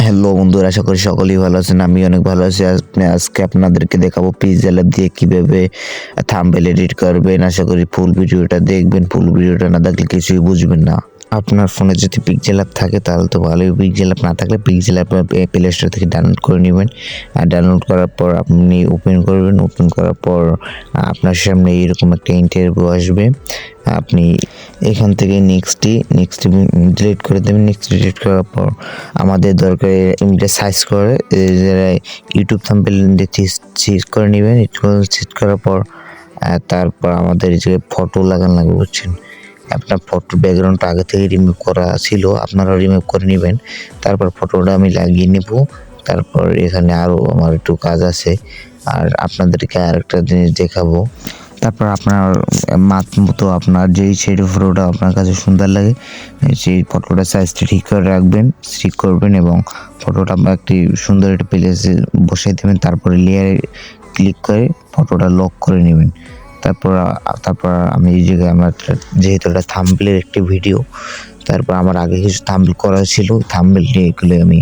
Hello বন্ধুরা, আশা করি সকলেই ভালো আছেন। আমি অনেক ভালো আছি। আজকে আপনাদেরকে দেখাবো পিক্সেল দিয়ে কিভাবে থাম্বনেল এডিট করবেন। আশা করি ফুল ভিডিওটা দেখবেন। ফুল ভিডিওটা না দেখলে কিছুই বুঝবেন না। আপনার ফোনে যদি পিক্সেল অ্যাপ থাকে তাহলে তো ভালোই, পিক্সেল অ্যাপ না থাকলে পিক্সেল অ্যাপ প্লে স্টোর থেকে ডাউনলোড করে নেবেন। আর ডাউনলোড করার পর আপনি ওপেন করবেন। ওপেন করার পর আপনার সামনে এরকম একটা ইন্টারভিউ আসবে। আপনি এখান থেকে নেক্সট ডিলিট করে দেবেন। নেক্সট ডিলিট করার পর আমাদের দরকার ইমেজটা সাইজ করে ইউটিউব থাম্বনেল সিলেক্ট করে নেবেন। সিলেক্ট করার পর তারপর আমাদের যে ফটো লাগানো লাগবে, বুঝছেন। আপনার ফটো ব্যাকগ্রাউন্ডটা আগে থেকে রিমুভ করা ছিল, আপনারা রিমুভ করে নেবেন। তারপর ফটোটা আমি লাগিয়ে নেব। তারপর এখানে আরও আমার একটু কাজ আছে, আর আপনাদেরকে আরেকটা জিনিস দেখাবো। তারপর আপনার মাত মতো আপনার যেই ছেড়ে ফটোটা আপনার কাছে সুন্দর লাগে সেই ফটোটা সাইজটা ঠিক করে রাখবেন, ঠিক করবেন এবং ফটোটা একটি সুন্দর একটা প্লেসে বসাই দেবেন। তারপরে লেয়ারে ক্লিক করে ফটোটা লক করে নেবেন। তারপর আমি এই জায়গায় আমার যেহেতু এটা থাম্বনেলের একটি ভিডিও, তারপর আমার আগে কিছু থাম্বনেল করা ছিল, থাম্বনেল নিয়ে এগুলো আমি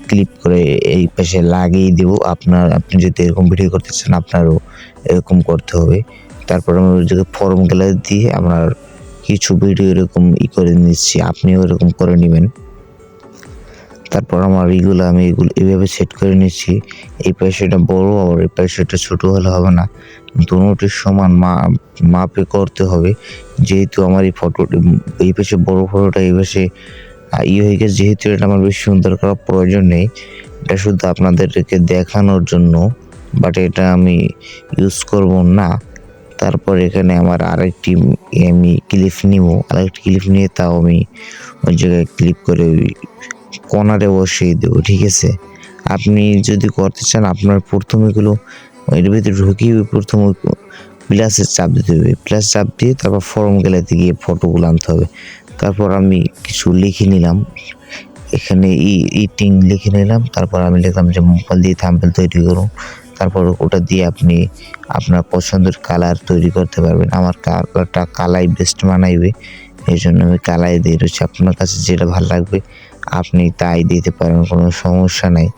ক্লিপ করে এই পাশে লাগিয়ে দেবো। আপনি যদি এরকম ভিডিও করতে চান আপনারও এরকম করতে হবে। তারপর আমি ওই জায়গায় ফর্ম গ্যালারি দিয়ে আপনার কিছু ভিডিও এরকম করে নিচ্ছি, আপনিও এরকম করে নেবেন। তারপর আমার আমি এগুলো এইভাবে সেট করে নিচ্ছি। এই পাশেটা বড় আর এই পাশেটা ছোট হলে হবে না, দুটোটি সমান মাপে করতে হবে। যেহেতু আমার এই ফটোটি এই পাশে বড় ফটোটা এই পাশে হয়ে গেছে, যেহেতু এটা আমার বেশি সুন্দর করার প্রয়োজন নেই, এটা শুধু আপনাদেরকে দেখানোর জন্য, বাট এটা আমি ইউজ করব না। তারপর এখানে আমার আরেকটি ক্লিপ নিয়ে তাও আমি ওই জায়গায় ক্লিপ করে কর্নারে বসিয়ে দেবো, ঠিক আছে। আপনি যদি করতে চান আপনার প্রথমে এগুলো এর ভিতরে ঢুকিয়ে প্রথমে প্লাসের চাপ দিতে হবে। প্লাস চাপ দিয়ে তারপর ফর্ম গ্যালারিতে গিয়ে ফটোগুলো আনতে হবে। তারপর আমি কিছু লিখে নিলাম, এখানে ইটিং লিখে নিলাম। তারপর আমি লিখলাম যে মোবাইল দিয়ে থাম্বনেল তৈরি করুন। তারপর ওটা দিয়ে আপনি আপনার পছন্দের কালার তৈরি করতে পারবেন। আমার কালারটা কালাই বেস্ট মানাইবে, এই জন্য আমি কালাই দিয়ে রয়েছি। আপনার কাছে যেটা ভালো লাগবে আপনি তাই দিতে পারেন, কোনো সমস্যা নাই।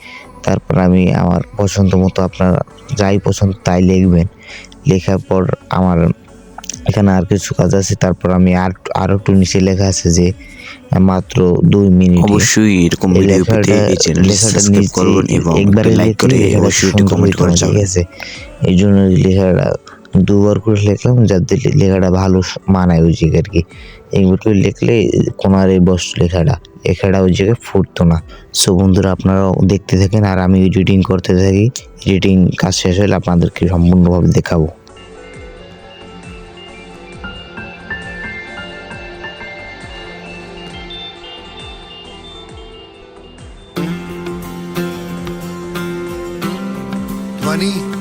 তারপর আমি আমার পছন্দ মতো আপনার যাই পছন্দ তাই লিখবেন। লেখার পর আমার এখানে আর কিছু কাজ আছে। তারপর আমি আরও একটু নিচে লেখা আছে যে মাত্র 2 মিনিট। অবশ্যই এরকম ভিডিও পেতে এই চ্যানেলটি সাবস্ক্রাইব করবেন এবং লাইক করে অবশ্যই একটু কমেন্ট করে যাবেন, ঠিক আছে। এই জন্য লেখাটা 2বার করে লিখলাম যাতে লেখাটা ভালো মানায় ওই জায়গায় আর কি। এইবার করে লিখলে কোনারে বস লেখাটা ওই জায়গায় ফুটতো না। সো বন্ধুরা, আপনারাও দেখতে থাকেন আর আমি এডিটিং করতে থাকি। এডিটিং কাজ শেষ হলে আপনাদেরকে সম্পূর্ণভাবে দেখাবো। ध्वनि